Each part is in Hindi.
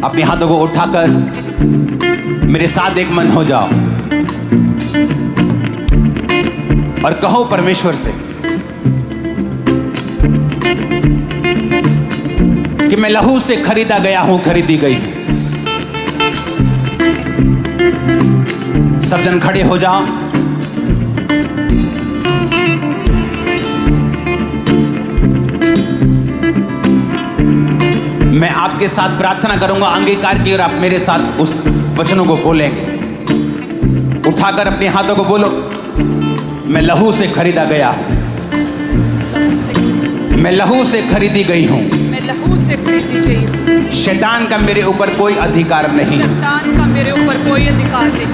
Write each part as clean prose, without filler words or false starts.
अपने हाथों को उठाकर मेरे साथ एक मन हो जाओ और कहो परमेश्वर से कि मैं लहू से खरीदा गया हूं, खरीदी गई हूं। सब जन खड़े हो जाओ। मैं आपके साथ प्रार्थना करूंगा अंगीकार की, और आप मेरे साथ उस वचनों को बोलेंगे। उठाकर अपने हाथों को बोलो, मैं लहू से खरीदा गया हूं, मैं लहू से खरीदी गई हूं, मैं लहू से खरीदी गई हूं। शैतान का मेरे ऊपर कोई अधिकार नहीं, शैतान का मेरे ऊपर कोई अधिकार नहीं।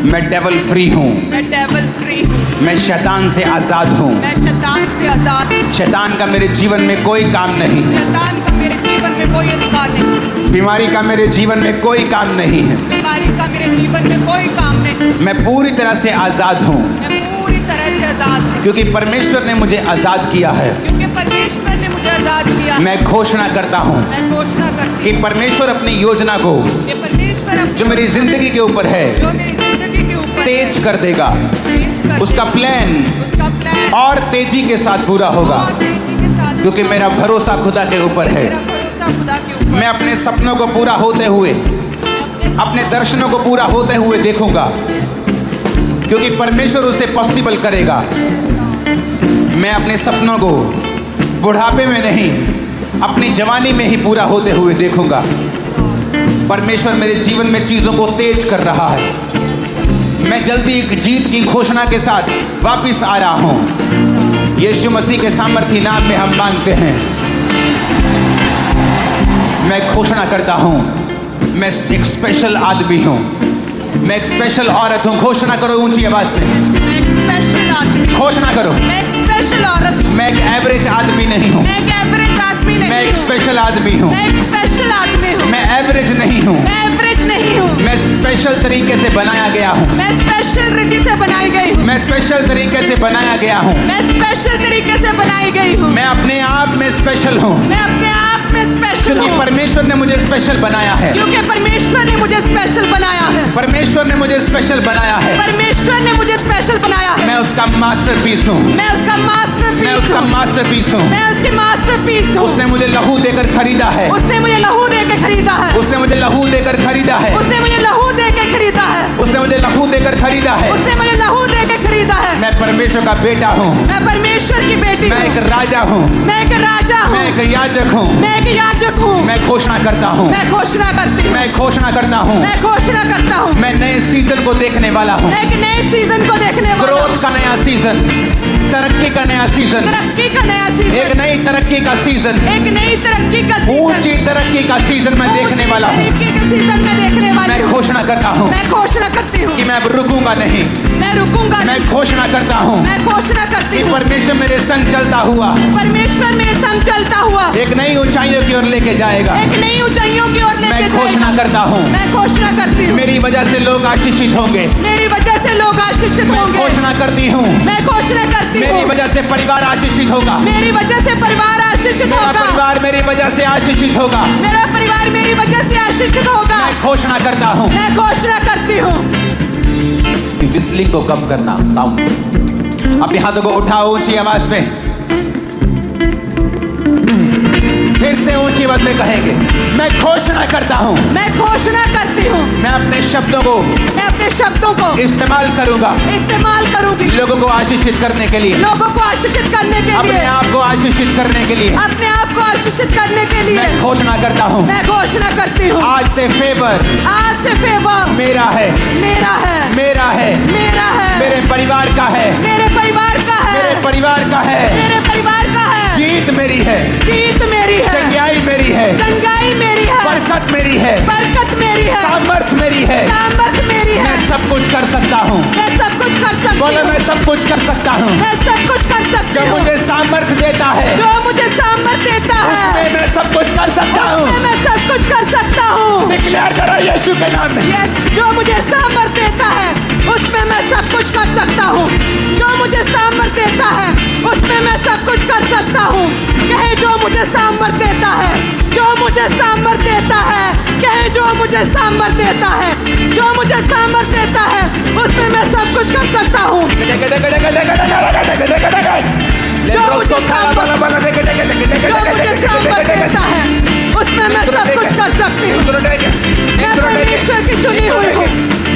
मैं डेवल फ्री हूं, मैं डेवल फ्री हूं। मैं शैतान से आजाद हूं। मैं शैतान से आजाद हूं। शैतान का मेरे जीवन में कोई काम नहीं है। शैतान का मेरे जीवन में कोई अधिकार नहीं। बीमारी का मेरे जीवन में कोई काम नहीं है। बीमारी का मेरे जीवन में कोई काम नहीं। मैं पूरी तरह से आजाद हूं, मैं पूरी तरह से आजाद हूं, क्योंकि परमेश्वर ने मुझे आजाद किया है। क्योंकि परमेश्वर ने मुझे आजाद किया है। मैं घोषणा करता हूं मैं घोषणा करती कि परमेश्वर अपनी योजना को कि परमेश्वर जो मेरी जिंदगी के ऊपर है जो मेरी जिंदगी के ऊपर तेज कर देगा। तेज कर उसका प्लान और तेजी के साथ पूरा होगा, और तेजी के साथ, क्योंकि मेरा भरोसा खुदा के ऊपर है। मेरा भरोसा खुदा के ऊपर। मैं अपने सपनों को पूरा होते हुए, अपने दर्शनों को पूरा होते हुए देखूंगा, क्योंकि परमेश्वर उसे पॉसिबल करेगा। मैं अपने सपनों को बुढ़ापे में नहीं, अपनी जवानी में ही पूरा होते हुए देखूंगा। परमेश्वर मेरे जीवन में चीजों को तेज कर रहा है। मैं जल्दी एक जीत की घोषणा के साथ वापस आ रहा हूं। यीशु मसीह के सामर्थी नाम में हम मांगते हैं। मैं घोषणा करता हूं, मैं एक स्पेशल आदमी हूं, मैं एक स्पेशल औरत हूं। घोषणा करो ऊंची आवाज में। मैं एक स्पेशल आदमी। घोषणा करो। मैं एक स्पेशल औरत हूं। मैं एक एवरेज आदमी नहीं हूं। मैं एक एवरेज आदमी नहीं मैं एक हूं। स्पेशल आदमी हूं। मैं एक स्पेशल आदमी हूं। मैं एवरेज नहीं हूं। मैं एवरेज नहीं हूं। मैं स्पेशल तरीके से बनाया गया हूं। मैं स्पेशल रीति से बनाई गई हूं। मैं स्पेशल तरीके से बनाया गया हूं। मैं स्पेशल तरीके से बनाई गई हूं। मैं अपने आप में स्पेशल हूं, मैं अपने आप में स्पेशल क्योंकि हूं, परमेश्वर ने मुझे स्पेशल बनाया है। क्योंकि परमेश्वर ने मुझे स्पेशल बनाया है। परमेश्वर ने मुझे स्पेशल बनाया है। परमेश्वर ने मुझे स्पेशल बनाया है। मैं उसका मास्टरपीस हूं। मैं उसका मास्टरपीस मैं उसका हूं। मास्टरपीस हूं। मैं उसकी मास्टरपीस हूं। उसने मुझे लहू देकर खरीदा है। उसने मुझे लहू देकर खरीदा है। उसने मुझे लहू देकर खरीदा है। उसने मुझे लहू देकर खरीदा है। उसने मुझे लहू देकर खरीदा है। उसने मुझे लहू देकर खरीदा है। मैं परमेश्वर का बेटा हूं। मैं परमेश्वर की बेटी मैं हूं। एक राजा हूं। मैं एक राजा हूं। मैं एक याजक हूं। मैं एक याजक हूं। मैं घोषणा करता हूं। मैं घोषणा करती हूं। मैं घोषणा करता हूं। मैं घोषणा करता हूं। मैं नए सीजन को देखने वाला हूं। मैं एक नए सीजन को देखने वाला हूं। ग्रोथ का नया सीजन, तरक्की का नया सीजन, तरक्की का नया सीजन, एक नई तरक्की का सीजन, एक नई तरक्की का सीजन, ऊंची तरक्की का सीजन मैं देखने वाला हूं। तरक्की का सीजन मैं देखने वाली मैं हूं। घोषणा करता हूं मैं घोषणा करती हूं कि मैं अब रुकूंगा नहीं। मैं रुकूंगा मैं नहीं। घोषणा करता हूं मैं घोषणा करती कि हूं परमेश्वर मेरे संग चलता हुआ परमेश्वर मेरे संग चलता हुआ एक नई ऊंचाइयों की ओर लेके जाएगा। एक नई ऊंचाइयों की ओर लेके मैं घोषणा जाएगा। करता हूं मैं घोषणा करती हूं मेरी वजह से लोग आशीषित होंगे। मेरी वजह से लोग आशीषित मैं होंगे। घोषणा करती हूं मैं घोषणा करती मेरी हूं वजह से परिवार आशीषित होगा। मेरी वजह से परिवार आशीषित मेरा होगा। परिवार मेरी वजह से आशीषित होगा। मेरा परिवार मेरी वजह से आशीषित होगा। मैं घोषणा करता हूं। मैं घोषणा करती हूं। इसकी विस्लिंग को कम करना, साउंड। अपने हाथों को उठाओ ऊंची आवाज में, फिर से ऊंची आवाज में कहेंगे, मैं घोषणा करता हूं। मैं घोषणा करती हूं। मैं अपने शब्दों को मैं अपने शब्दों को इस्तेमाल करूंगा इस्तेमाल करूंगी लोगों को आशीषित करने के लिए, लोगों को आशीषित करने के अपने लिए, आप को आशीषित करने के लिए। अपने आप को आशीषित करने के लिए मैं घोषणा करता हूं मैं घोषणा करती हूँ आज से फेवर आज से फेवर मेरा है, मेरा है, मेरा है, मेरा है, मेरे परिवार का है, मेरे परिवार का है, मेरे परिवार का है। मेरे परिवार का है। जीत मेरी है, जीत मेरी है, चंगाई मेरी है, चंगाई मेरी है, बरकत मेरी है, बरकत मेरी है, सामर्थ मेरी है। सामर्थ मेरी है। मैं सब कुछ कर सकता हूँ। मैं सब कुछ कर सकती बोलो, हूँ। मैं सब कुछ कर सकता हूँ। मैं सब कुछ कर सकती जो हूँ। मुझे सामर्थ देता है जो मुझे सामर्थ देता है उसमें मैं सब कुछ कर सकता उसमें हूँ। मैं सब कुछ कर सकता हूँ। डिक्लेयर करो यीशु के नाम में। यस, जो मुझे सामर्थ देता है उसमें मैं सब कुछ कर सकता हूँ। जो मुझे सामर्थ देता है उसमें मैं सब कुछ कर सकता हूँ। कहे जो मुझे सामर्थ देता है, जो मुझे सामर्थ देता है, कहे सामर्थ्य देता है, जो मुझे सामर्थ्य देता है, उसमें मैं सब कुछ कर सकता हूँ। जो मुझे सामर्थ्य देता है, उसमें मैं सब कुछ कर सकती हूँ। मैं परमेश्वर की चुनी हुई हूँ,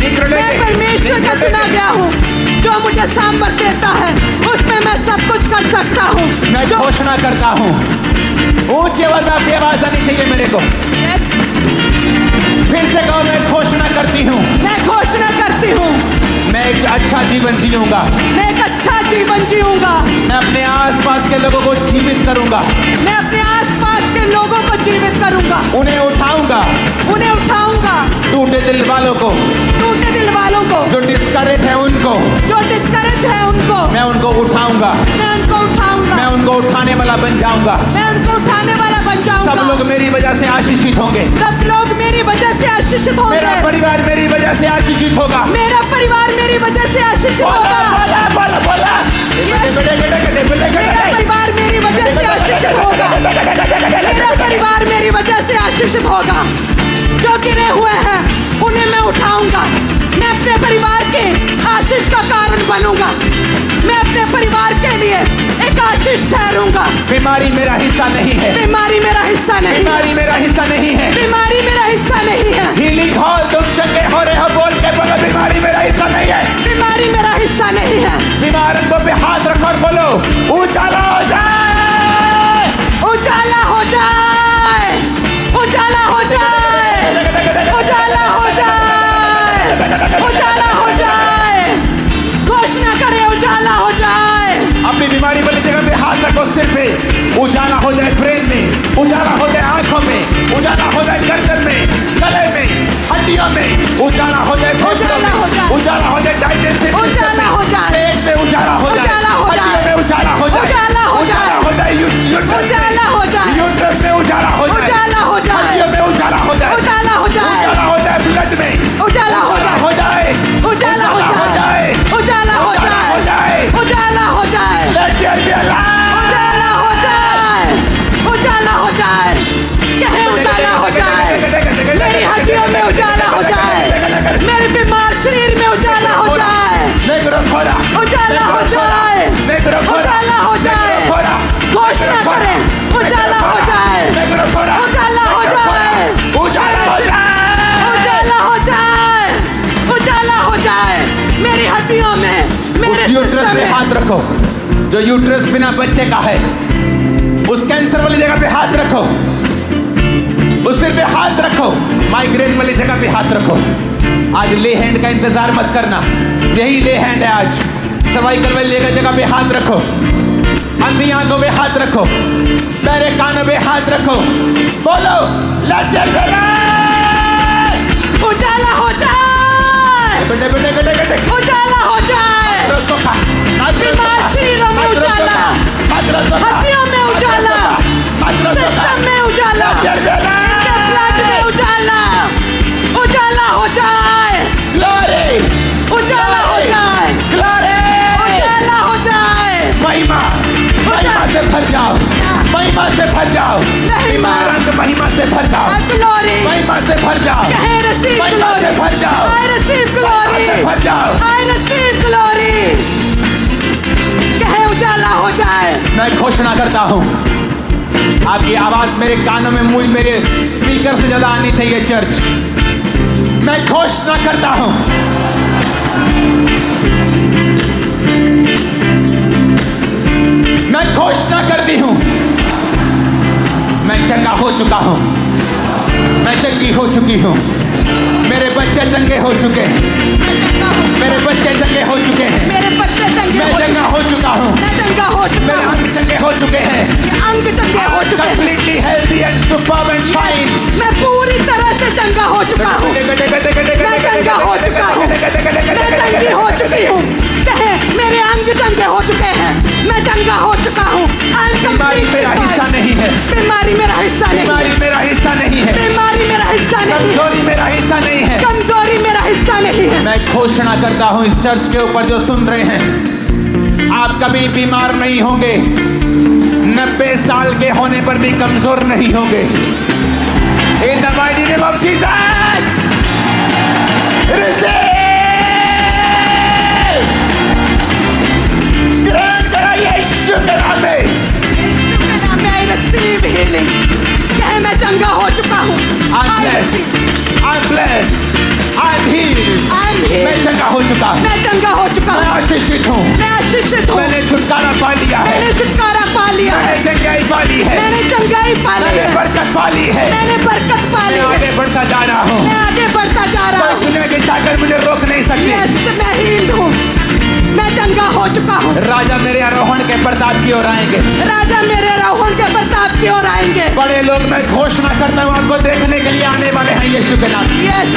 मैं परमेश्वर का चुना गया हूँ। जो मुझे सामर्थ्य देता है, उसमें मैं सब कुछ कर सकता हूँ। मैं घोषणा करता हूँ, ऊंची आवाज में आपकी आवाज आनी चाहिए मेरे को। Yes, फिर से कहो, मैं घोषणा करती हूँ, मैं घोषणा करती हूँ, मैं एक अच्छा जीवन जीऊंगा। मैं एक अच्छा जीवन जीऊंगा। मैं अपने आसपास के लोगों को जीवित करूंगा, मैं अपने आसपास के लोगों को जीवित करूंगा, उन्हें उठाऊंगा, उन्हें उठाऊंगा, टूटे दिल वालों को, टूटे दिल वालों को, जो डिस्करेज है उनको, जो डिस्करेज है उनको, मैं उनको उठाऊंगा, मैं उनको उठाऊंगा, मैं उनको उठाने वाला बन जाऊंगा। मैं उनको उठाने वाला बन जाऊंगा। सब लोग मेरी वजह से आशीषित होंगे, सब लोग मेरी वजह से आशीषित होंगे। मेरा परिवार मेरी वजह से आशीषित होगा। मेरा परिवार मेरी वजह से आशीषित होगा। बोला बोला बोला मेरा परिवार मेरी वजह से आशीषित होगा। मेरा परिवार मेरी वजह से आशीषित होगा। जो गिरे हुए हैं उन्हें मैं उठाऊंगा। मैं अपने परिवार के आशीष का कारण बनूंगा। मैं अपने परिवार के लिए एक आशीष ठहरूंगा। बीमारी मेरा हिस्सा नहीं है, बीमारी मेरा हिस्सा नहीं है। बीमारी मेरा हिस्सा नहीं है, बीमारी मेरा हिस्सा नहीं है। हीलिंग हॉल तुम चंगे हो रहे हो, बोल के बोलो बीमारी मेरा हिस्सा नहीं है। बीमारी मेरा हिस्सा नहीं है। बीमारों को पे हाथ रखो और बोलो उजाला हो जाए, उजाला हो जाए, उजाला हो जाए, उजाला हो जाए, उजाला हो जाए। घोषणा करें उजाला हो जाए। अपनी बीमारी वाली जगह पे हाथ रखो, सिर पे उजाला हो जाए, ब्रेन में उजाला हो जाए, आंखों में उजाला हो जाए, गर्दन में, गले में, हड्डियों में उजाला हो जाए, फेफड़ों में उजाला हो जाए, डाइजेस्टिव उजाला हो जाए, पेट में उजाला हो जाए, उजाला हो जाए, हड्डियों में उजाला हो जाए, उजाला हो जाए, उजाला हो जाए, उजाला हो जाए, यूट्रस में उजाला हो जाए, उजाला हो जाए, हड्डियों में उजाला हो जाए, उजाला हो जाए, उजाला हो जाए, ब्लड में उजाला हो जाए, हो जाए, उजाला हो जाए, उजाला हो जाए, उजाला हो जाए, Let there be a light. उजाला हो जाए, उजाला हो जाए, कहे उजाला हो जाए। मेरी हड्डियों में उजाला हो जाए, मेरे बीमार शरीर में उजाला हो जाए, उजाला हो जाए, उजाला हो जाए। घोषणा करें उजाला हो जाए, उजाला हो जाए, उजाला हो जाए, उजाला हो जाए। मेरी हड्डियों में, उस मेरे यूट्रस सिस्टम पे में हाथ रखो, जो यूट्रस बिना बच्चे का है, उस कैंसर वाली जगह पे हाथ रखो, उस सिर पे हाथ रखो, माइग्रेन वाली जगह पे हाथ रखो। आज ले हैंड का इंतजार मत करना, यही ले हैंड है आज। सर्वाइकल वाली जगह पे हाथ रखो, अंधी आंखों पे हाथ रखो, बहरे कानों पे हाथ रखो, बोलो लेट देयर बी लाइट। उजाला हो जाए, उजाला हो जाए। बीमार शरीरों में उजाला, हड्डियों में उजाला, सिस्टम में उजाला, ब्लड में उजाला, उजाला हो जाए, उजाला हो जाए, उजाला हो जाए। महिमा से भर जाओ, महिमा से भर जाओ, बीमार अंग महिमा से भर जाओ, ग्लोरी, महिमा से भर जाओ, I receive महिमा से glory, भर जाओ, I receive glory, महिमा से भर जाओ। I receive glory। कहे उजाला हो जाए। मैं घोषणा करता हूँ, आपकी आवाज मेरे कानों में, मुझ मेरे स्पीकर से ज्यादा आनी चाहिए चर्च। मैं घोषणा करता हूँ, मैं घोषणा करती हूँ, मैं चंगा हो चुका हूँ, मैं चंगी हो चुकी हूँ, मेरे बच्चे चंगे हो चुके हैं, मेरे बच्चे चंगे हो चुके हैं, मेरे बच्चे चंगे मैं हो चंगा चुके हो चुका हूँ, मैं चंगा हो चुका मेरे हूँ, अंग चंगे हो चुके हैं, अंग चंगे हो चुके हैं, completely healthy and superb and fine। मैं पूरी तरह से चंगा हो चुका हूँ, मैं चंगा हो चुका हूँ, मैं चंगी हो चुकी हूँ। कहे मेरे अंग चंगे हो चुके हैं, मैं चंगा हो चुका हूँ। बीमारी मेरा हिस्सा नहीं है, बीमारी मेरा हिस्सा नहीं, बीमारी मेरा हिस्सा नहीं है, बीमारी मेरा हिस्सा नहीं, कमजोरी मेरा हिस्सा नहीं है। कमजोरी मेरा हिस्सा नहीं है। मैं घोषणा करता हूँ इस चर्च के ऊपर जो सुन रहे हैं, आप कभी बीमार नहीं होंगे, 90 साल के होने पर भी कमजोर नहीं होंगे। In the mighty name of Jesus, receive healing. कहे मैं चंगा हो चुका हूँ. I'm blessed. I'm blessed. I'm healed. I'm healed. मैं चंगा हो चुका हूँ. मैं चंगा हो चुका मैं हूँ. आशीषित हूँ. मैं आशीषित हूँ. मैंने छुटकारा पा लिया है. मैंने छुटकारा पा लिया है. मैंने चंगाई पा ली है. मैंने चंगाई पा ली मैंने है. बरकत पा ली है. मैंने बरकत पा ली मैं है. आगे बढ़ता जा रहा हूँ. मैं आगे बढ़ता जा रहा कोई हूँ. दुनिया की ताकत मुझे रोक नहीं सकती. Yes, मैं हील्ड हूँ. मैं चंगा हो चुका हूँ. राजा मेरे आरोहण के प्रताप की ओर आएंगे. राजा मेरे आरोहण के प्रताप की ओर आएंगे. बड़े लोग मैं घोषणा करता हूँ आपको देखने के लिए आने वाले हैं यीशु के नाम में. Yes.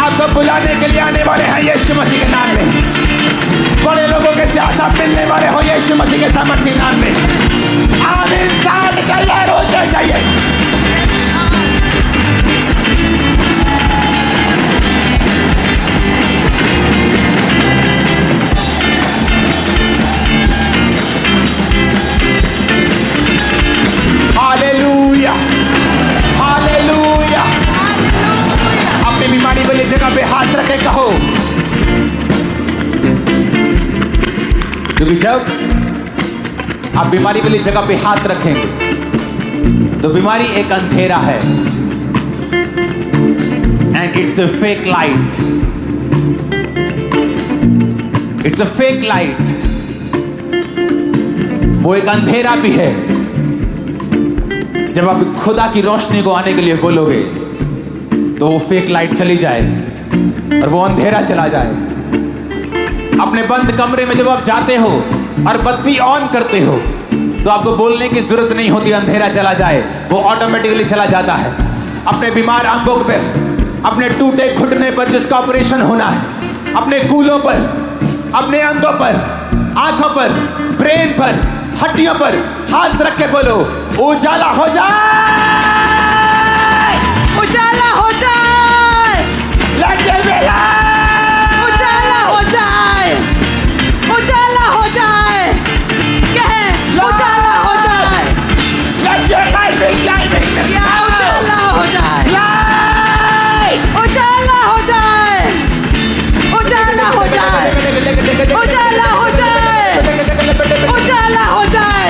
आपको बुलाने के लिए आने वाले हैं यीशु मसीह के नाम में. बड़े लोगों के साथ आप मिलने वाले हो यीशु मसीह के सामर्थ्य नाम में. आमीन. साथ तैयार हो जाइए. हालेलुया. हालेलुया. अपनी बीमारी वाली जगह पे हाथ रखे कहो, क्योंकि जब आप बीमारी वाली जगह पे हाथ रखेंगे तो बीमारी एक अंधेरा है. And it's a fake light. It's a fake light. वो एक अंधेरा भी है. जब आप खुदा की रोशनी को आने के लिए बोलोगे तो वो फेक लाइट चली जाएगी और वो अंधेरा चला जाए. अपने बंद कमरे में जब आप जाते हो और बत्ती ऑन करते हो तो आपको बोलने की जरूरत नहीं होती, अंधेरा चला जाए, वो ऑटोमेटिकली चला जाता है. अपने बीमार अंगों पर, अपने टूटे घुटने पर जिसका ऑपरेशन होना है, अपने कूलों पर, अपने अंगों पर, आंखों पर, ब्रेन पर, हड्डियों पर हाथ रख के बोलो उजाला हो जाए. उजाला हो जाए. उजाला हो जाए. उजाला हो जाए. कहे उजाला हो जाए. या उजाला हो जाए. उजाला हो जाए. उजाला हो जाए. उजाला हो जाए. उजाला हो जाए.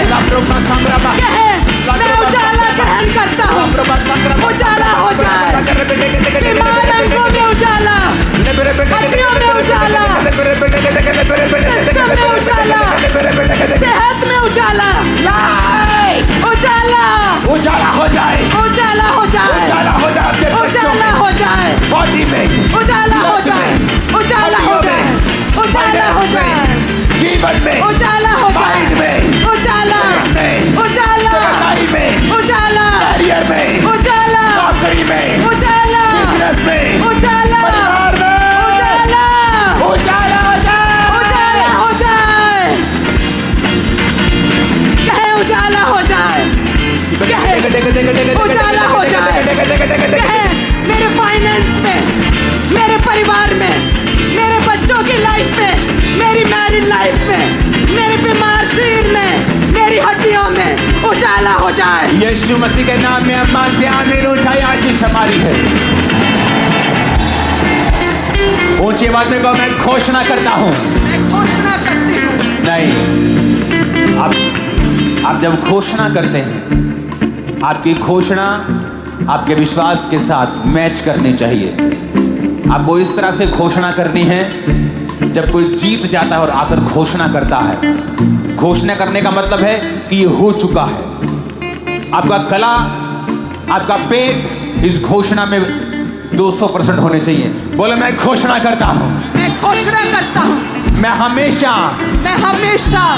कहे मैं उजाला ग्रहण करता हूँ. उजाला हो जाए. बीमार अंगों में उजाला, हड्डियों में उजाला, सिस्टम में उजाला, सेहत में उजाला. उजाला. उजाला हो जाए. उजाला हो जाए. उजाला हो जाए. अपने बच्चों उजाला में, हो जाए. बॉडी में, उजाला हो जाए. उजाला हो जाए. उजाला हो जाए. जीवन में, उजाला हो जाए. माइंड में, उजाला. में, उजाला. सेक्रेटरी में, उजाला. करियर में, उजाला. नौकरी में, उजाला. बिजनेस में, उजाला. परिवार में, उजाला. उजाला हो जाए. उजाला हो जाए. कहे उजाला हो जाए. उजाला हो जाए. कहे मेरे फाइनेंस में, मेरे परिवार में, मेरे बच्चों की लाइफ में, मेरी मैरिड लाइफ में, मेरे बीमार शरीर में, मेरी हड्डियों में उजाला हो जाए. यीशु मसीह के नाम में हम मानते हैं. आमीन. उठाई आशीष हमारी है. ऊंची आवाज में कहो मैं घोषणा करता हूं. मैं घोषणा करती हूँ. नहीं, आप जब घोषणा करते हैं आपकी घोषणा आपके विश्वास के साथ मैच करनी चाहिए. आपको इस तरह से घोषणा करनी है जब कोई जीत जाता है और आकर घोषणा करता है. घोषणा करने का मतलब है कि ये हो चुका है. आपका गला, आपका पेट इस घोषणा में 200% होने चाहिए. बोले मैं घोषणा करता हूं. मैं घोषणा करता हूँ. मैं हमेशा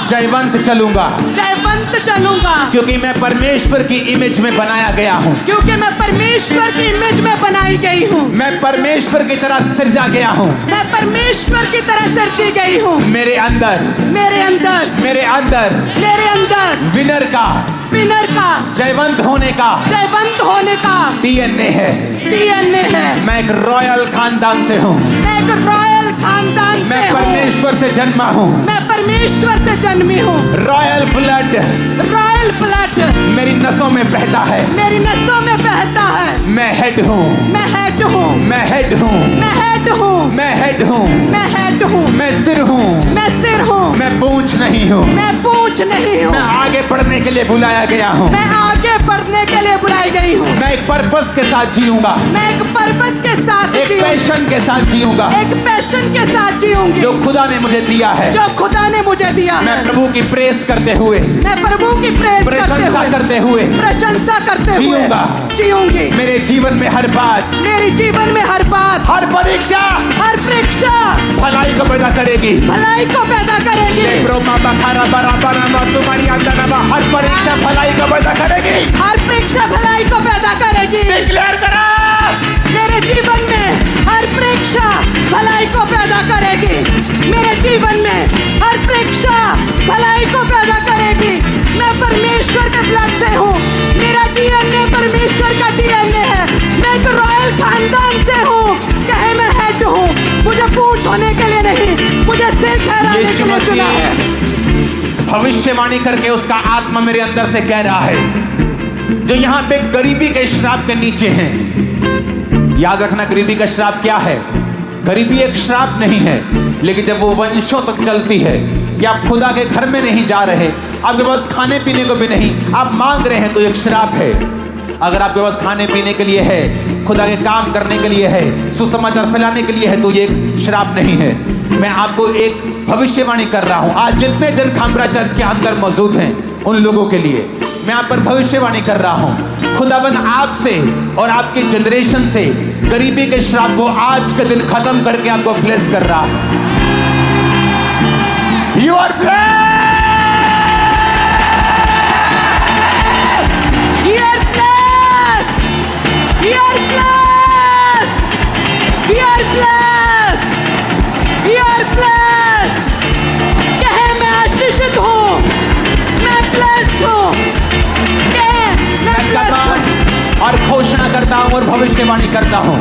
जयवंत चलूंगा. जयवंत चलूंगा, क्योंकि मैं परमेश्वर की इमेज में बनाया गया हूँ. क्योंकि मैं परमेश्वर की इमेज में बनाई गई हूँ. मैं परमेश्वर की तरह सृजा गया हूँ. मैं परमेश्वर की तरह सृजी गई हूँ. मेरे अंदर, मेरे अंदर, मेरे अंदर, मेरे अंदर विनर का, विनर का, जयवंत होने का, जयवंत होने का डीएनए है. डीएनए है. मैं एक रॉयल खानदान से हूँ. मैं एक रॉयल खानदान मैं से हूँ. परमेश्वर से जन्मा हूँ. मैं परमेश्वर से जन्मी हूँ. रॉयल ब्लड रॉयल ब्लड मेरी नसों में बहता है. मेरी नसों में बहता है. मैं हेड हूँ, मैं हेड हूँ, मैं हेड हूँ, मैं हेड हूँ, मैं हेड हूँ, मैं हेड हूँ, मैं सिर हूँ, मैं सिर हूँ, मैं पूंछ नहीं हूँ, मैं पूंछ नहीं हूँ, मैं आगे बढ़ने के लिए बुलाया गया हूँ, मैं आगे बढ़ने के लिए बुलाई गई हूँ, मैं एक पर्पस के साथ जीऊंगा, मैं एक पर्पस के साथ एक जीऊंगी, पैशन के साथ जीऊंगा एक पैशन के साथ जीऊंगी जो खुदा ने मुझे दिया है। जो खुदा ने मुझे दिया मैं है। प्रभु की प्रेस करते हुए, मैं प्रभु की प्रेस प्रशंसा करते हुए प्रशंसा करते हुए जीऊंगा। जीऊंगी। मेरे जीवन में हर बात, मेरे जीवन में हर बात, हर परीक्षा हर परीक्षा भलाई को पैदा करेगी। भलाई को पैदा करेगी। हर परीक्षा भलाई को पैदा करेगी। हर परीक्षा भलाई को पैदा करेगी। डिक्लेयर करा, मेरे जीवन में हर परीक्षा भलाई को पैदा करेगी। मेरे जीवन में हर परीक्षा भलाई को पैदा करेगी। मैं परमेश्वर के ब्लड से हूँ। मेरा डीएनए परमेश्वर का डीएनए है। मैं एक रॉयल खानदान से हूँ। कहे मैं हेड हूँ। मुझे पूंछ होने के लिए नहीं, मुझे सिर ठहराने के यीशु लिए चुना है। मसीह भविष्यवाणी करके उसका आत्मा मेरे अंदर से कह रहा है, जो यहाँ पे गरीबी के श्राप के नीचे हैं। याद रखना, गरीबी का श्राप क्या है? गरीबी एक श्राप नहीं है, लेकिन जब वो वंशों तक चलती है कि आप खुदा के घर में नहीं जा रहे, आपके पास खाने पीने को भी नहीं, आप मांग रहे हैं, तो एक श्राप है। अगर आपके पास खाने पीने के लिए है, खुदा के काम करने के लिए है, सुसमाचार फैलाने के लिए है, तो ये एक श्राप नहीं है। मैं आपको एक भविष्यवाणी कर रहा हूं। आज जितने जन खामरा चर्च के अंदर मौजूद हैं, उन लोगों के लिए मैं आप पर भविष्यवाणी कर रहा हूं। खुदाबंद आपसे और आपके जनरेशन से गरीबी के श्राप को आज के दिन खत्म करके आपको ब्लेस कर रहा है। You are blessed, You are blessed. You are blessed. You are blessed. You are blessed. कहे मैं आशीषित हूँ, मैं blessed हूँ। कहे मैं blessed हूँ। और घोषणा करता हूं और भविष्यवाणी करता हूं,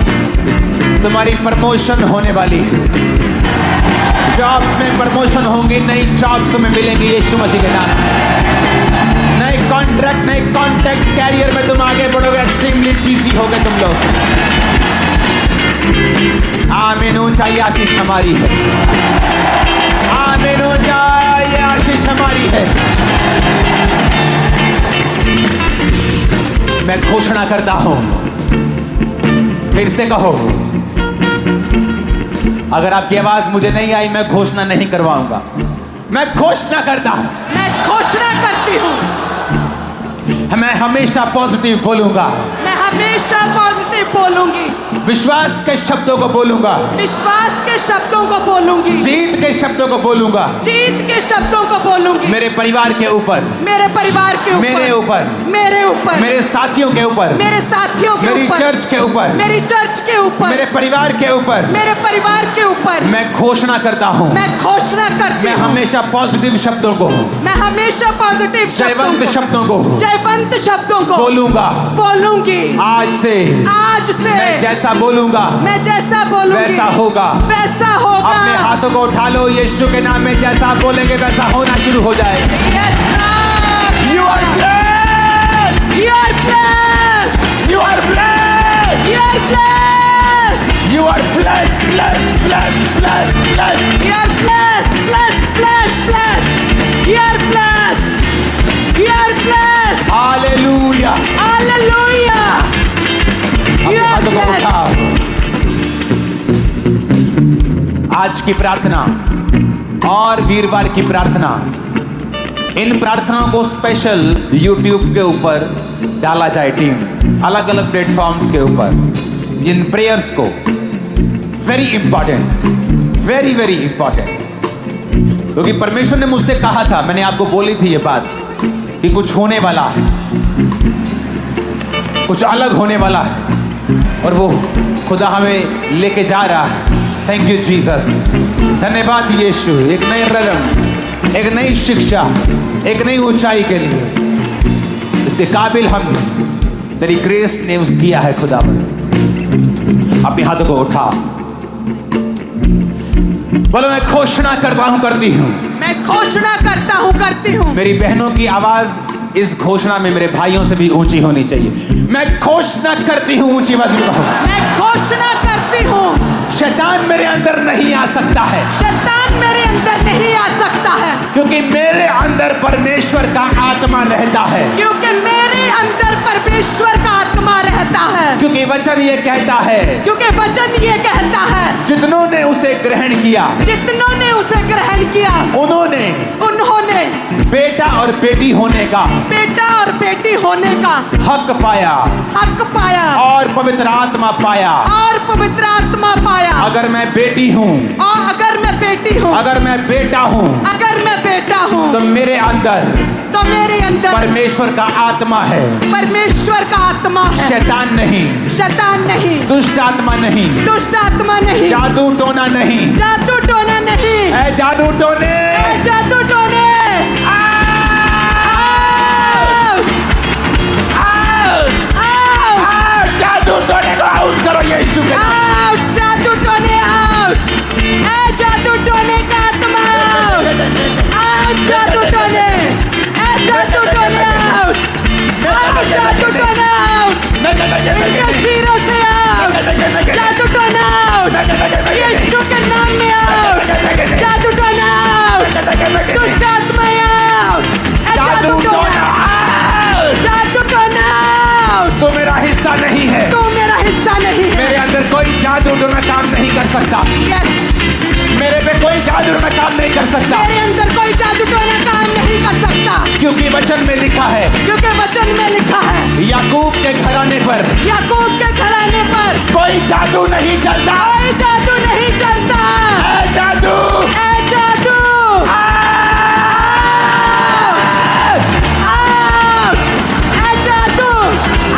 तुम्हारी प्रमोशन होने वाली है। जॉब्स में प्रमोशन होंगी, नई जॉब्स तुम्हें मिलेंगी यीशु मसीह के नाम में। नए कॉन्ट्रैक्ट, नए कॉन्टैक्ट, कैरियर में तुम आगे बढ़ोगे। एक्सट्रीमली बिजी हो गए तुम लोग। आमीन। ऊंचाई आशीष हमारी है। आमीन। ऊंचाई आशीष हमारी है। मैं घोषणा करता हूं, फिर से कहो। अगर आपकी आवाज मुझे नहीं आई, मैं घोषणा नहीं करवाऊंगा। मैं घोषणा करता हूं, मैं घोषणा करती हूँ। मैं हमेशा पॉजिटिव बोलूंगा। मैं हमेशा पॉजिटिव बोलूंगी। विश्वास के शब्दों को बोलूंगा। विश्वास के शब्दों को बोलूंगी। जीत के शब्दों को बोलूंगा। जीत के शब्दों को बोलूंगी। मेरे परिवार के ऊपर, मेरे परिवार के ऊपर, मेरे ऊपर, मेरे ऊपर, मेरे साथियों के ऊपर, मेरे साथियों के मेरी ऊपर, चर्च के ऊपर, मेरी चर्च के ऊपर, मेरे परिवार के ऊपर, मेरे परिवार के ऊपर मैं घोषणा करता हूं। मैं घोषणा करती मैं हूँ। हमेशा पॉजिटिव शब्दों को, मैं हमेशा पॉजिटिव जयवंत शब्दों को जयवंत शब्दों को बोलूंगा। बोलूंगी। आज से मैं जैसा बोलूंगा, मैं जैसा बोलूंगी वैसा होगा। वैसा होगा। अपने हाथों को उठा लो, यीशु के नाम में जैसा आप बोलेंगे वैसा होना शुरू हो जाएगा। Yes, Lord. You are blessed. You are blessed. You are blessed. You are blessed. You are blessed, blessed, blessed, blessed, blessed. You are blessed, blessed, blessed, blessed. You are blessed. You are blessed. Hallelujah. Hallelujah. अपने You are हाथों को blessed. उठाओ। आज की प्रार्थना और वीरवार की प्रार्थना, इन प्रार्थनाओं को स्पेशल YouTube के ऊपर डाला जाए। टीम अलग अलग प्लेटफॉर्म्स के ऊपर इन प्रेयर्स को, very important, very very important. क्योंकि परमेश्वर ने मुझसे कहा था, मैंने आपको बोली थी ये बात कि कुछ होने वाला है, कुछ अलग होने वाला है, और वो खुदा हमें लेके जा रहा है। Thank you Jesus. धन्यवाद यीशु। एक नए रगम, एक नई शिक्षा, एक नई ऊंचाई के लिए इसके काबिल हम तेरी ग्रेस ने किया है। खुदा अपने हाथों को उठा, बोलो मैं घोषणा करता हूं, करती हूं। मैं घोषणा करता हूँ, करती हूँ। मेरी बहनों की आवाज इस घोषणा में मेरे भाइयों से भी ऊंची होनी चाहिए। मैं घोषणा करती हूँ, ऊंची आवाज में कहो। मैं घोषणा करती हूँ, शैतान मेरे अंदर नहीं आ सकता है, शैतान मेरे अंदर नहीं आ सकता है, क्योंकि मेरे अंदर परमेश्वर का आत्मा रहता है। क्योंकि मेरे अंदर परमेश्वर का आत्मा रहता है। क्योंकि वचन ये कहता है, क्योंकि वचन ये कहता है, जितनों ने उसे ग्रहण किया, जितनों ने उसे ग्रहण किया, उन्होंने बेटा और बेटी होने का, बेटा और बेटी होने का हक पाया, हक पाया, और पवित्र आत्मा पाया। और पवित्र आत्मा पाया। अगर मैं बेटी हूँ, और अगर मैं बेटी हूँ, अगर मैं बेटा हूँ, अगर मैं बेटा हूँ, तो मेरे अंदर परमेश्वर का आत्मा है, परमेश्वर का आत्मा है। शैतान नहीं, शैतान नहीं, दुष्ट आत्मा नहीं, दुष्ट आत्मा नहीं, जादू टोना नहीं, जादू टोना नहीं, ऐ जादू टोने, ऐ जादू टोने, जादू टोने को आउट करो यीशु के नाम। आउट, जादू टोने आउट, ऐ जादू टोने का आत्मा आउट, जादू टोने, ऐ जादू टोने आउट, जादू टोने आउट, इनके शीरों से आउट, जादू टोने आउट, यीशु के नाम में आउट, जादू टोने आउट, दुष्ट आत्मा आउट, जादू टोना आउट। जादू टोने आउट। तो मेरा हिस्सा नहीं है, तू मेरा हिस्सा नहीं है। मेरे अंदर कोई जादू टोना काम नहीं कर सकता, यस, मेरे पे कोई जादू टोना काम नहीं कर सकता, मेरे अंदर कोई जादू टोना काम नहीं कर सकता, क्योंकि वचन में लिखा है, क्योंकि वचन में लिखा है, याकूब के घराने पर याकूब के घराने पर कोई जादू नहीं चलता। कोई जादू नहीं चलता। ऐ जादू, ऐ जादू, आउट, ऐ जादू,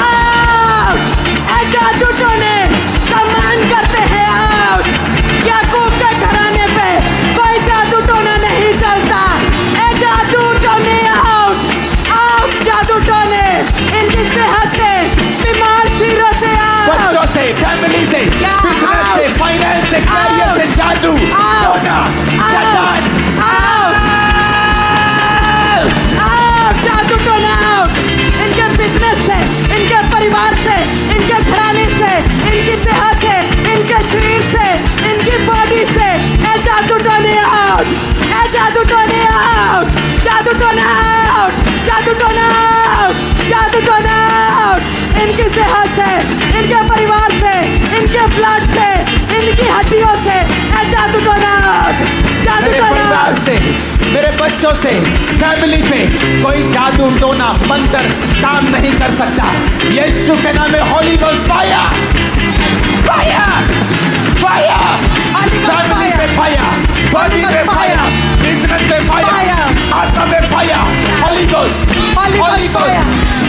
आउट, ऐ जादू टोने सम्मान करते हैं आउट। याकूब के घराने पे कोई जादू टोना नहीं चलता। ऐ जादू टोने आउट, आउट, जादू टोने इनकी सेहत से, बीमार शीरों से आउट, बच्चों से, फैमिली से, बिजनेस से, फाइनेंस से, कैरियर से जादू टोना, शैतान जादू टोना आउट, इनके बिजनेस से, इनके परिवार से, इनके घराने से, इनकी सेहत से, इनके शरीर से, इनकी बॉडी से, ऐ जादू टोने आउट, ऐ जादू टोने आउट, जादू टोना आउट, जादू टोना आउट, जादू टोना आउट, इनकी सेहत से, इनके परिवार से, इनके ब्लड से, इनकी हड्डियों से, ऐ जादू टोना आउट, जादू मेरे टोना परिवार आउट। से, मेरे बच्चों से, फैमिली पे कोई जादू टोना मंत्र काम नहीं कर सकता। यीशु के नाम में holy ghost fire, fire, fire, family पे फायर, बॉडी पे फायर, बिजनेस पे फायर, आत्मा पे fire, holy ghost, holy ghost,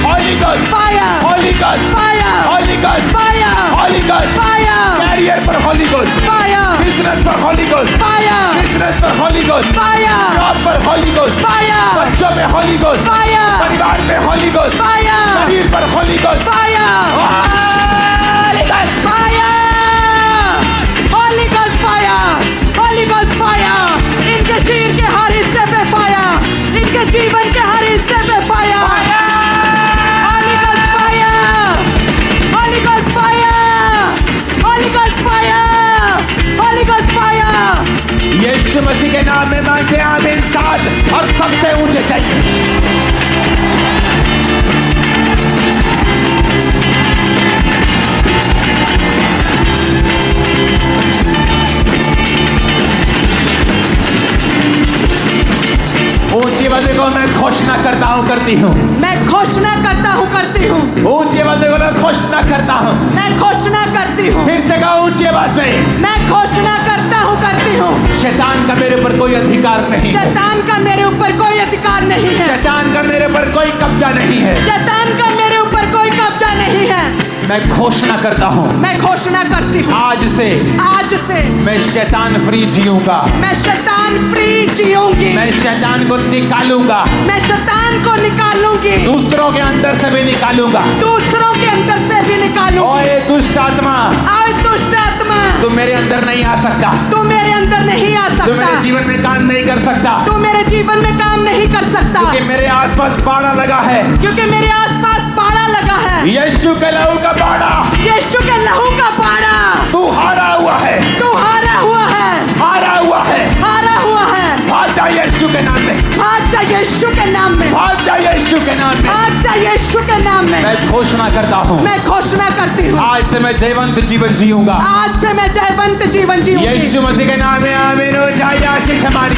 holy ghost, fire, holy ghost, fire, holy ghost, fire, holy ghost, fire, career पर होली गोस्ट, फायर, बिजनेस पर होली गोस्ट, फायर, बिजनेस पर होली गोस्ट, फायर, जॉब पर होली गोस्ट, फायर, बच्चों में होली गोस्ट, फायर, परिवार में होली गोस्ट, फायर, शरीर पर holy ghost, fire, holy ghost, fire, holy ghost fire, holy ghost fire, इनके शरीर के हर हिस्से पे फायर, इनके जीवन के हर हिस्से पे fire, holy ghost fire, holy ghost fire, holy ghost fire, holy ghost fire. यीशु मसीह के नाम में मांगते हैं आमीन। साथ और सबसे ऊंचे चाहिए। ऊंची आवाज़ को मैं घोषणा करता हूँ, करती हूँ। मैं घोषणा करता हूँ, करती हूँ, ऊंची आवाज़ को मैं घोषणा करता हूँ। मैं घोषणा करती हूँ, फिर से कहो ऊंची आवाज़ में। मैं घोषणा करता हूँ, करती हूँ। शैतान का मेरे ऊपर कोई अधिकार नहीं है। शैतान का मेरे ऊपर कोई अधिकार नहीं है। शैतान का मेरे ऊपर कोई कब्जा नहीं है। शैतान का मेरे ऊपर कोई कब्जा नहीं है। मैं घोषणा करता हूँ, मैं घोषणा करती हूँ, आज से मैं शैतान फ्री जीऊंगा। मैं शैतान फ्री जीऊंगी। मैं शैतान को निकालूंगा, मैं शैतान को निकालूंगी, दूसरों के अंदर से भी निकालूंगा। दूसरों के अंदर से भी निकालूंगी। ओए दुष्ट आत्मा, और दुष्ट आत्मा है। तू मेरे अंदर नहीं आ सकता, तू मेरे अंदर नहीं आ तू मेरे सकता, जीवन में काम नहीं कर सकता, तू मेरे जीवन में काम नहीं कर सकता, क्योंकि मेरे आसपास बाड़ा लगा है। क्योंकि मेरे आसपास बाड़ा लगा है। यीशु के लहू का बाड़ा, यीशु के लहू का बाड़ा। तू हारा हुआ है, तू हारा हुआ है, हारा हुआ है। हारा हुआ है। भाग जा यीशु के नाम में, भाग जा यीशु के नाम में, भाग जा यीशु के नाम में। भाग जा यीशु के नाम में। मैं घोषणा करता हूँ, मैं घोषणा करती हूँ, आज से मैं जयवंत जीवन जीऊंगा। आज से मैं जयवंत जीवन जीऊंगी। यीशु मसीह के नाम में आमीन हो जाए। आशीष हमारी।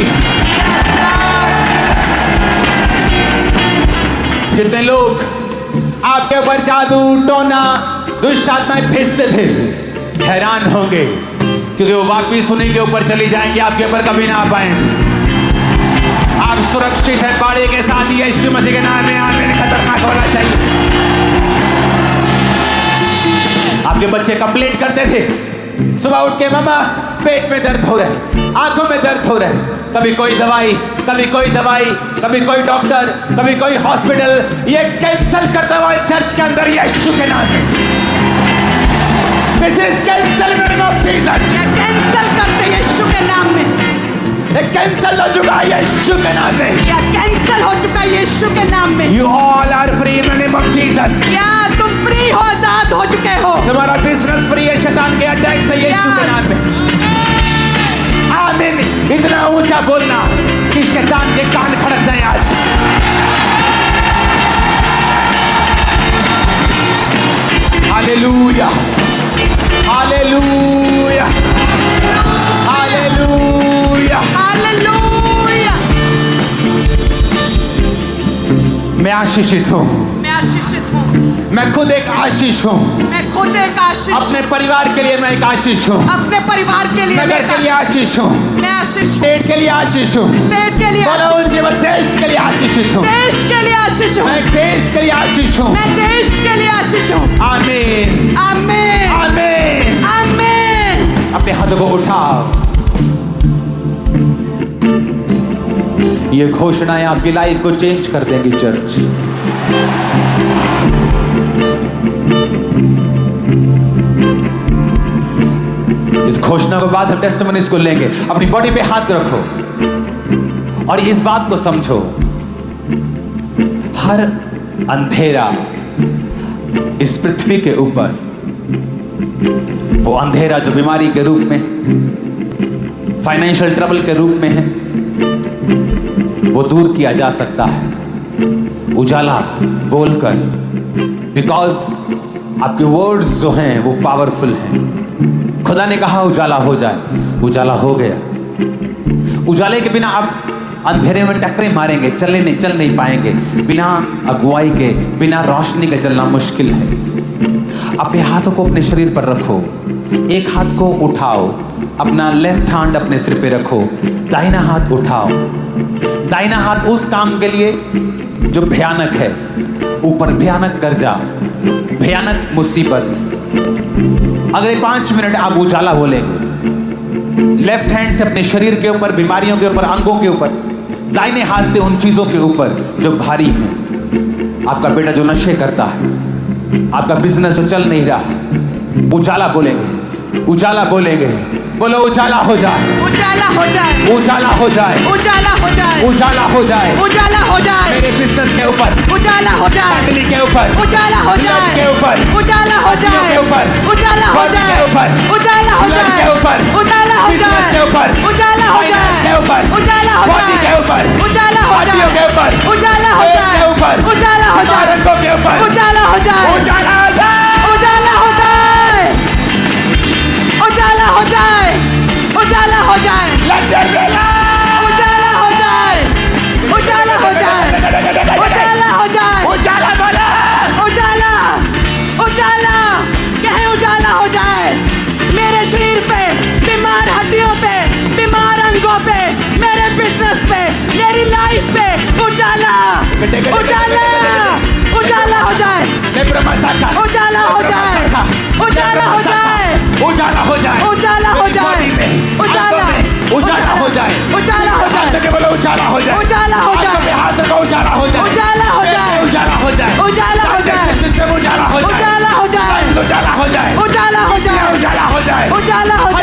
जितने लोग आपके ऊपर जादू टोना दुष्ट आत्माएं भेजते थे, हैरान होंगे, क्योंकि वो वापिस उन्हीं के ऊपर चली जाएंगी, आपके ऊपर कभी ना आ पाएंगे। आप सुरक्षित हैं बाड़े के साथ। यीशु मसीह के नाम में आमीन। खतरनाक होना चाहिए। आपके बच्चे कंप्लेंट करते थे, सुबह उठ के मामा पेट में दर्द हो रहा है, आंखों में दर्द हो रहा है, कभी कोई दवाई, कभी कोई दवाई, कभी कोई डॉक्टर, कभी कोई हॉस्पिटल। ये कैंसिल करता हुआ चर्च के अंदर यीशु के नाम में। This is cancel in the name of Jesus. ये कैंसल करते यीशु के नाम में। ये कैंसिल हो चुका है यीशु के नाम में। या कैंसल हो चुका है यीशु के नाम में। You all are free in the name of Jesus. या तुम फ्री हो, आजाद हो चुके हो। तुम्हारा बिजनेस फ्री है शैतान के अटैक से यीशु के नाम में। आमीन। इतना ऊंचा बोलना कि शैतान के कान खड़क जाए आज। Hallelujah, hallelujah, hallelujah, hallelujah. मैं आशीषित हूँ, मैं आशीषित हूँ, मैं खुद एक आशीष हूँ। मैं खुद एक आशीष, अपने परिवार के लिए मैं एक आशीष हूँ, अपने परिवार के लिए नगर के लिए आशीष हूँ, मैं आशीष, स्टेट के लिए आशीष हूँ, स्टेट के लिए बोलो आशीष, उनसे मैं देश के लिए आशीषित हूँ, देश के लिए आशीष हूँ, मैं देश के लिए आशीष हूँ। मैं देश के लिए आशीष हूँ। आमीन, आमीन, आमीन। आमीन। अपने हाथों को उठाओ। ये घोषणाएं आपकी लाइफ को चेंज कर देंगी चर्च। इस घोषणा के बाद हम टेस्टिमनीज को लेंगे। अपनी बॉडी पे हाथ रखो और इस बात को समझो, हर अंधेरा इस पृथ्वी के ऊपर, वो अंधेरा जो बीमारी के रूप में, फाइनेंशियल ट्रबल के रूप में है, वो दूर किया जा सकता है उजाला बोलकर। बिकॉज आपके वर्ड्स जो हैं वो पावरफुल हैं। खुदा ने कहा उजाला हो जाए, उजाला हो गया। उजाले के बिना आप अंधेरे में टक्करे मारेंगे, चल नहीं पाएंगे। बिना अगुवाई के, बिना रोशनी के चलना मुश्किल है। अपने हाथों को अपने शरीर पर रखो, एक हाथ को उठाओ, अपना लेफ्ट हैंड अपने सिर पे रखो, दाहिना हाथ उठाओ। दाहिना हाथ उस काम के लिए जो भयानक है, ऊपर भयानक कर्जा, भयानक मुसीबत। अगले 5 मिनट आप उजाला बोलेंगे। लेफ्ट हैंड से अपने शरीर के ऊपर, बीमारियों के ऊपर, अंगों के ऊपर, दाहिने हाथ से उन चीजों के ऊपर जो भारी हैं। आपका बेटा जो नशे करता है, आपका बिजनेस जो चल नहीं रहा, उजाला बोलेंगे, उजाला बोलेंगे। बोलो उजाला हो जाए, उजाला हो जाए, उजाला हो जाए, उजाला हो जाए, उजाला हो जाए, उजाला हो जाए, मेरे बिजनेस के ऊपर, उजाला हो जाए, फैमिली के ऊपर, उजाला हो ब्लड जाए, के ऊपर, उजाला हो जाए, के ऊपर, उजाला हो बॉडी जाए, के ऊपर, उजाला हो ब्लड जाए, के ऊपर, उजाला हो बिजनेस जाए, के ऊपर, उजाला हो फाइनेंस जाए, के ऊपर, उजाला हो बॉडी जाए, के ऊपर, उजाला हो पार्टियों जाए, के ऊपर, उजाला हो पेट जाए, के ऊपर, उजाला हो जाए, रंगों के ऊपर, उजाला हो जाए, उजाला हो जाए, उजाला हो जाए, उजाला हो जाए, उजाला हो जाए, लंदन बेला, उजाला हो जाए, उजाला हो जाए, उजाला हो जाए, उजाला बोला, उजाला, उजाला, कहे उजाला हो जाए। मेरे शरीर पे, बीमार हड्डियों पे, बीमार अंगों पे, मेरे बिजनेस पे, मेरी लाइफ पे उजाला, उजाला, उजाला हो जाए, उजाला हो जाए, उजाला हो जाए, उजाला हो जाए, उजाला हो जाए, उजाला, उजाला हो जाए, उजाला हो जाए, हाथ के बोलो उजाला हो जाए, उजाला हो जाए, हाथ को उजाला हो जाए, उजाला हो जाए, उजाला हो जाए, उजाला हो जाए, सिस्टम उजाला हो जाए, उजाला हो जाए, उजाला हो जाए, उजाला हो जाए, उजाला हो जाए, उजाला हो हर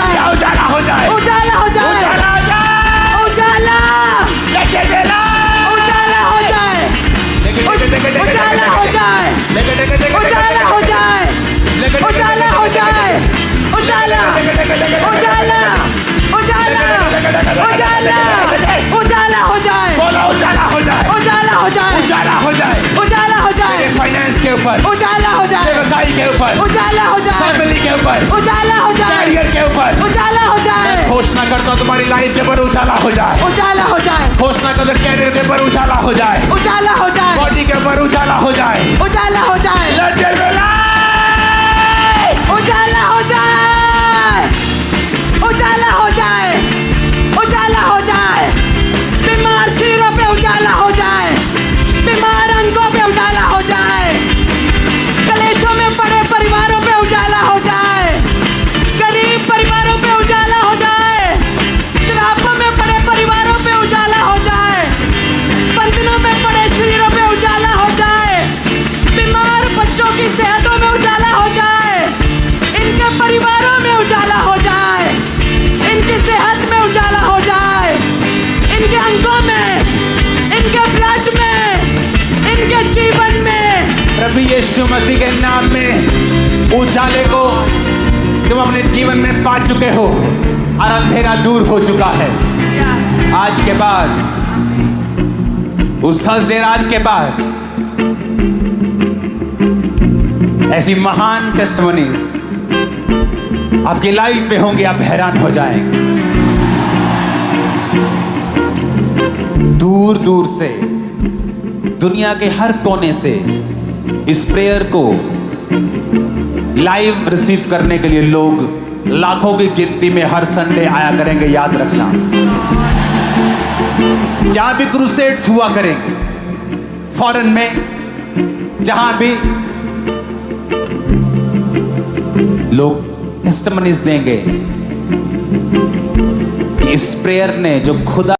ऊपर, उजाला हो जाए, सेवकाई के ऊपर, उजाला हो जाए, फैमिली के ऊपर, उजाला हो जाए, कैरियर के ऊपर उजाला हो जाए, घोषणा करता हूं तुम्हारी लाइफ के ऊपर उजाला हो जाए। उजाला हो जाए, घोषणा कर दो कैरियर के ऊपर उजाला हो जाए, उजाला हो जाए, बॉडी के ऊपर उजाला हो जाए। उजाला हो जाए, Let there be light! उजाला हो जाए, उजाला हो जाए, उजाला हो जाए, बीमार चेहरों पे उजाला हो जाए, बीमार अंगों पे उजाला हो जाए, कलेशों में पड़े परिवारों पे उजाला हो जाए, गरीब परिवारों पे उजाला हो जाए, श्रापों में पड़े परिवारों पे उजाला हो जाए, बंधनों में पड़े शरीरों पे उजाला हो जाए, बीमार बच्चों की सेहतों में उजाला हो जाए, इनके परिवारों में उजाला हो जाए, इनकी सेहत में उजाला हो जाए, इनके अंगों में, इनके ब्लड में, इनके जीवन में। प्रभु यीशु मसीह के नाम में उजाले को तुम अपने जीवन में पा चुके हो और अंधेरा दूर हो चुका है। आज के बाद, उस थर्सडे रात के बाद ऐसी महान टेस्टिमनीज आपकी लाइफ में होंगे, आप हैरान हो जाएंगे। दूर दूर से, दुनिया के हर कोने से इस प्रेयर को लाइव रिसीव करने के लिए लोग लाखों की गिनती में हर संडे आया करेंगे। याद रखना, जहां भी क्रूसेड्स हुआ करेंगे, फॉरेन में जहां भी लोग टेस्टिमनीज देंगे कि इस प्रेयर ने जो खुदा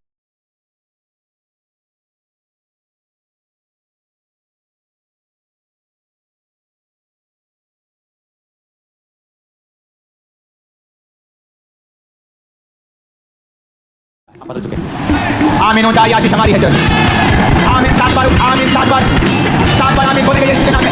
बदल चुके हैं। आमीन हो जाए, आशीष हमारी है। चल आमीन 7 बार, आमीन 7 बार, 7 बार आमीन बोलेंगे यीशु के नाम में।